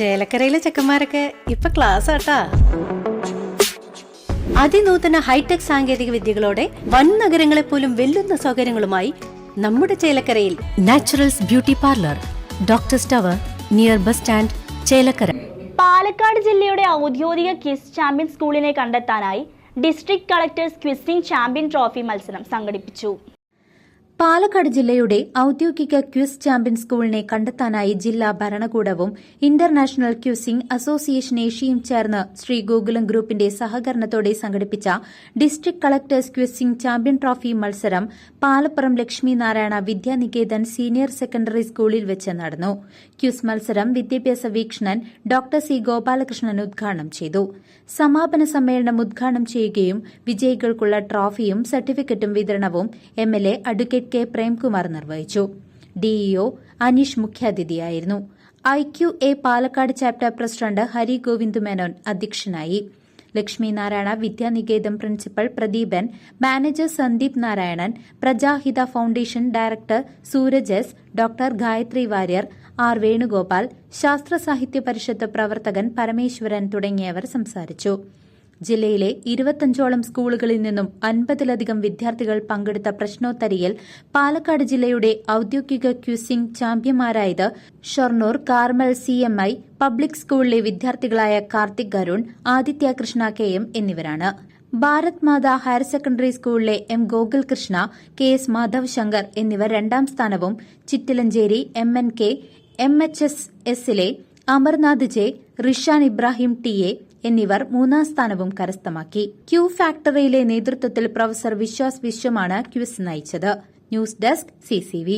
ചേലക്കരയിലെ ചെക്കന്മാരൊക്കെ ഇപ്പൊ ക്ലാസ് ആട്ടാ. അതിനൂതന ഹൈടെക് സാങ്കേതിക വിദ്യകളോടെ വൻ നഗരങ്ങളെ പോലും വെല്ലുന്ന സൗകര്യങ്ങളുമായി നമ്മുടെ ചേലക്കരയിൽ Naturals beauty parlour, doctors tower, near bus stand, Chelakkara. Palakkad ജില്ലയുടെ ഔദ്യോഗിക ക്വിസ് ചാമ്പ്യൻ സ്കൂളിനെ കണ്ടെത്താനായി district collectors quizzing champion trophy മത്സരം സംഘടിപ്പിച്ചു. പാലക്കാട് ജില്ലയുടെ ഔദ്യോഗിക ക്വിസ് ചാമ്പ്യൻ സ്കൂളിനെ കണ്ടെത്താനായി ജില്ലാ ഭരണകൂടവും ഇന്റർനാഷണൽ ക്വിസിംഗ് അസോസിയേഷൻ ഏഷ്യയും ചേർന്ന് ശ്രീ ഗോകുലം ഗ്രൂപ്പിന്റെ സഹകരണത്തോടെ സംഘടിപ്പിച്ച district collectors quizzing champion trophy മത്സരം പാലപ്പുറം ലക്ഷ്മി നാരായണ വിദ്യാനികേതൻ സീനിയർ സെക്കൻഡറി സ്കൂളിൽ വെച്ച് നടന്നു. ക്വിസ് മത്സരം വിദ്യാഭ്യാസ വീക്ഷണൻ ഡോക്ടർ സി ഗോപാലകൃഷ്ണൻ ഉദ്ഘാടനം ചെയ്തു. സമാപന സമ്മേളനം ഉദ്ഘാടനം ചെയ്യുകയും വിജയികൾക്കുള്ള ട്രോഫിയും സർട്ടിഫിക്കറ്റും വിതരണവും എംഎൽഎ അഡ്വക്കേറ്റ് കെ പ്രേംകുമാർ നിർവഹിച്ചു. ഡിഇഒ അനീഷ് മുഖ്യാതിഥിയായിരുന്നു. IQA Palakkad chapter president Hari Govind Menon അധ്യക്ഷനായി. Lakshmi Narayana Vidyaniketan principal Pradeepan, manager Sandeep Narayanan, Prajahita foundation director Sooraj S, doctor Gayathri Warrier, R Venugopal, Sasthra Sahithya പരിഷത്ത് പ്രവർത്തകൻ പരമേശ്വരൻ തുടങ്ങിയവർ സംസാരിച്ചു. ജില്ലയിലെ 25ഓളം സ്കൂളുകളിൽ നിന്നും 50ലധികം വിദ്യാർത്ഥികൾ പങ്കെടുത്ത പ്രശ്നോത്തരിയിൽ പാലക്കാട് ജില്ലയുടെ ഔദ്യോഗിക ക്വിസിംഗ് ചാമ്പ്യന്മാരായത് ഷൊർണൂർ കാർമൽ CMI പബ്ലിക് സ്കൂളിലെ വിദ്യാർത്ഥികളായ കാർത്തിക് അരുൺ, ആദിത്യ കൃഷ്ണ KM എന്നിവരാണ്. ഭാരത് മാതാ ഹയർ സെക്കൻഡറി സ്കൂളിലെ M ഗോകുൽ കൃഷ്ണ, KS മാധവ് ശങ്കർ എന്നിവർ രണ്ടാം സ്ഥാനവും Chittilanchery MNK MHSSലെ Amarnath J, Rishan Ibrahim TA എന്നിവർ മൂന്നാം സ്ഥാനവും കരസ്ഥമാക്കി. ക്യൂ ഫാക്ടറിയിലെ നേതൃത്വത്തിൽ പ്രൊഫസർ വിശ്വാസ് വിശ്വമാണ് ക്വിസ് നയിച്ചത്. News desk CCV.